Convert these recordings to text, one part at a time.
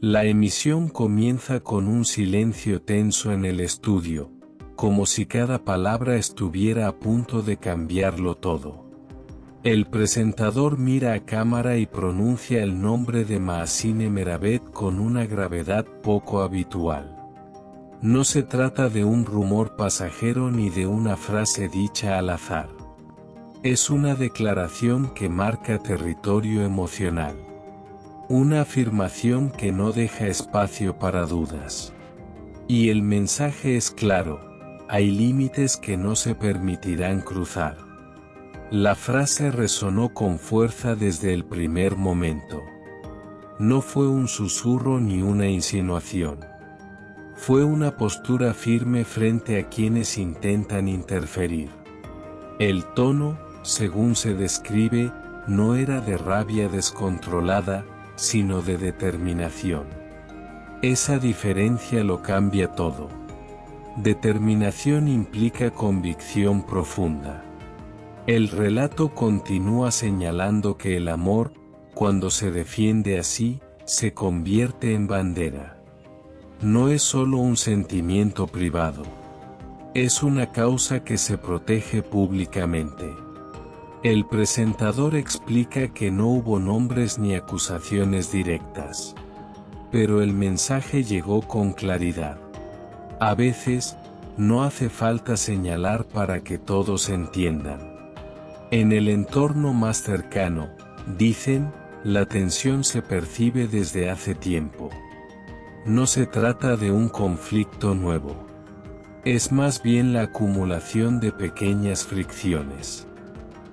La emisión comienza con un silencio tenso en el estudio, como si cada palabra estuviera a punto de cambiarlo todo. El presentador mira a cámara y pronuncia el nombre de Mahasine Meravet con una gravedad poco habitual. No se trata de un rumor pasajero ni de una frase dicha al azar. Es una declaración que marca territorio emocional. Una afirmación que no deja espacio para dudas. Y el mensaje es claro: hay límites que no se permitirán cruzar. La frase resonó con fuerza desde el primer momento. No fue un susurro ni una insinuación. Fue una postura firme frente a quienes intentan interferir. El tono, según se describe, no era de rabia descontrolada, sino de determinación. Esa diferencia lo cambia todo. Determinación implica convicción profunda. El relato continúa señalando que el amor, cuando se defiende así, se convierte en bandera. No es solo un sentimiento privado. Es una causa que se protege públicamente. El presentador explica que no hubo nombres ni acusaciones directas. Pero el mensaje llegó con claridad. A veces, no hace falta señalar para que todos entiendan. En el entorno más cercano, dicen, la tensión se percibe desde hace tiempo. No se trata de un conflicto nuevo. Es más bien la acumulación de pequeñas fricciones.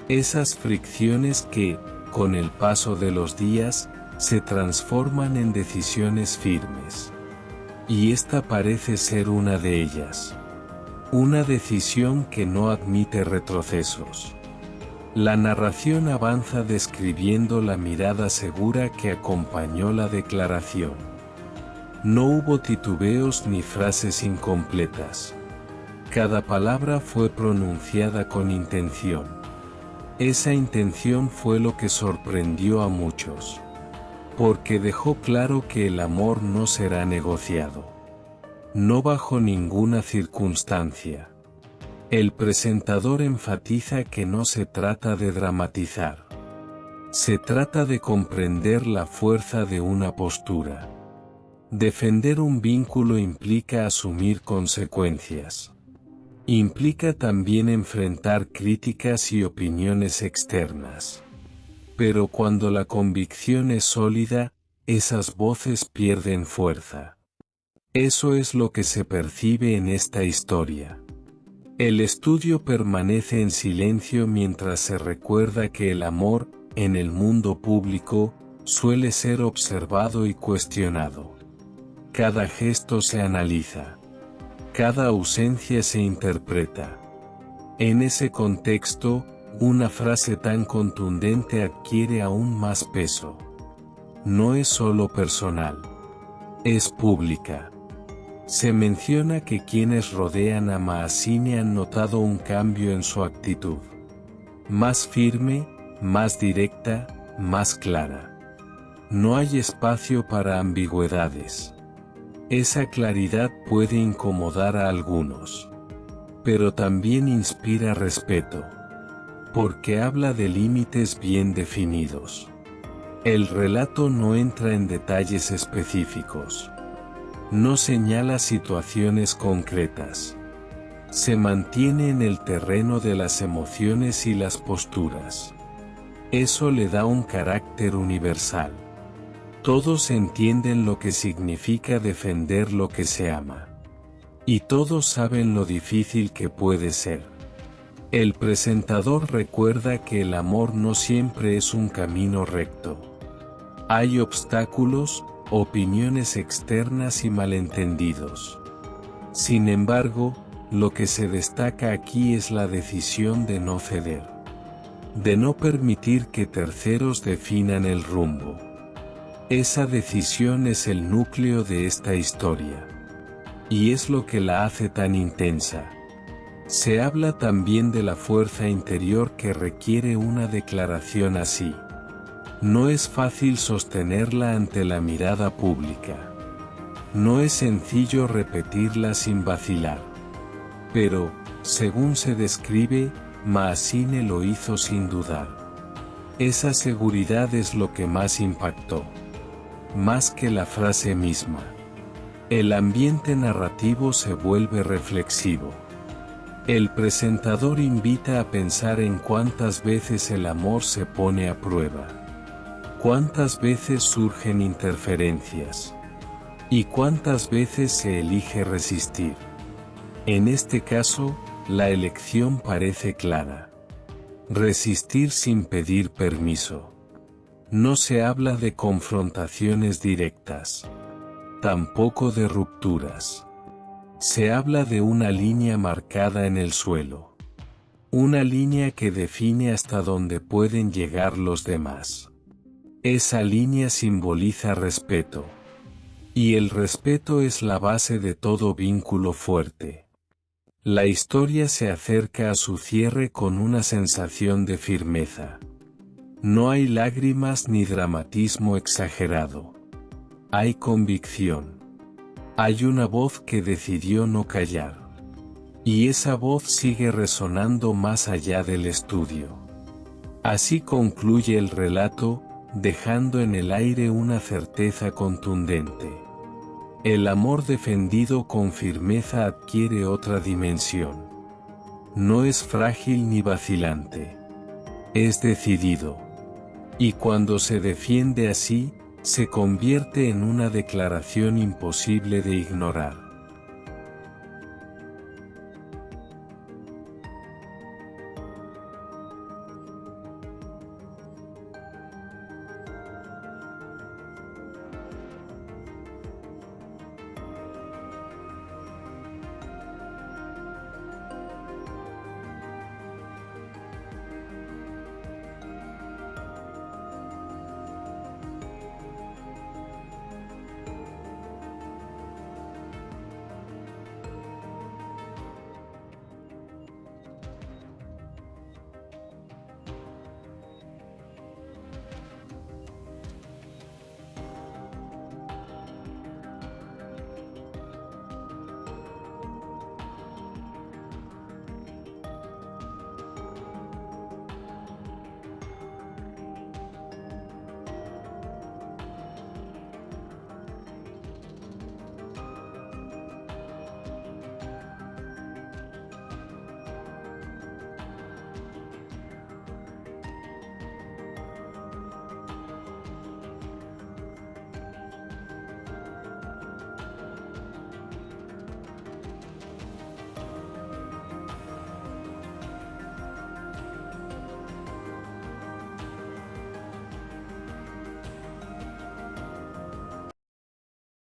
Esas fricciones que, con el paso de los días, se transforman en decisiones firmes. Y esta parece ser una de ellas. Una decisión que no admite retrocesos. La narración avanza describiendo la mirada segura que acompañó la declaración. No hubo titubeos ni frases incompletas. Cada palabra fue pronunciada con intención. Esa intención fue lo que sorprendió a muchos. Porque dejó claro que el amor no será negociado. No bajo ninguna circunstancia. El presentador enfatiza que no se trata de dramatizar. Se trata de comprender la fuerza de una postura. Defender un vínculo implica asumir consecuencias. Implica también enfrentar críticas y opiniones externas. Pero cuando la convicción es sólida, esas voces pierden fuerza. Eso es lo que se percibe en esta historia. El estudio permanece en silencio mientras se recuerda que el amor, en el mundo público, suele ser observado y cuestionado. Cada gesto se analiza. Cada ausencia se interpreta. En ese contexto, una frase tan contundente adquiere aún más peso. No es solo personal. Es pública. Se menciona que quienes rodean a Mahasine han notado un cambio en su actitud. Más firme, más directa, más clara. No hay espacio para ambigüedades. Esa claridad puede incomodar a algunos. Pero también inspira respeto. Porque habla de límites bien definidos. El relato no entra en detalles específicos. No señala situaciones concretas. Se mantiene en el terreno de las emociones y las posturas. Eso le da un carácter universal. Todos entienden lo que significa defender lo que se ama. Y todos saben lo difícil que puede ser. El presentador recuerda que el amor no siempre es un camino recto. Hay obstáculos, opiniones externas y malentendidos. Sin embargo, lo que se destaca aquí es la decisión de no ceder. De no permitir que terceros definan el rumbo. Esa decisión es el núcleo de esta historia. Y es lo que la hace tan intensa. Se habla también de la fuerza interior que requiere una declaración así. No es fácil sostenerla ante la mirada pública. No es sencillo repetirla sin vacilar. Pero, según se describe, Maazine lo hizo sin dudar. Esa seguridad es lo que más impactó. Más que la frase misma. El ambiente narrativo se vuelve reflexivo. El presentador invita a pensar en cuántas veces el amor se pone a prueba. Cuántas veces surgen interferencias. Y cuántas veces se elige resistir. En este caso, la elección parece clara. Resistir sin pedir permiso. No se habla de confrontaciones directas. Tampoco de rupturas. Se habla de una línea marcada en el suelo. Una línea que define hasta dónde pueden llegar los demás. Esa línea simboliza respeto. Y el respeto es la base de todo vínculo fuerte. La historia se acerca a su cierre con una sensación de firmeza. No hay lágrimas ni dramatismo exagerado. Hay convicción. Hay una voz que decidió no callar. Y esa voz sigue resonando más allá del estudio. Así concluye el relato, dejando en el aire una certeza contundente. El amor defendido con firmeza adquiere otra dimensión. No es frágil ni vacilante. Es decidido. Y cuando se defiende así, se convierte en una declaración imposible de ignorar.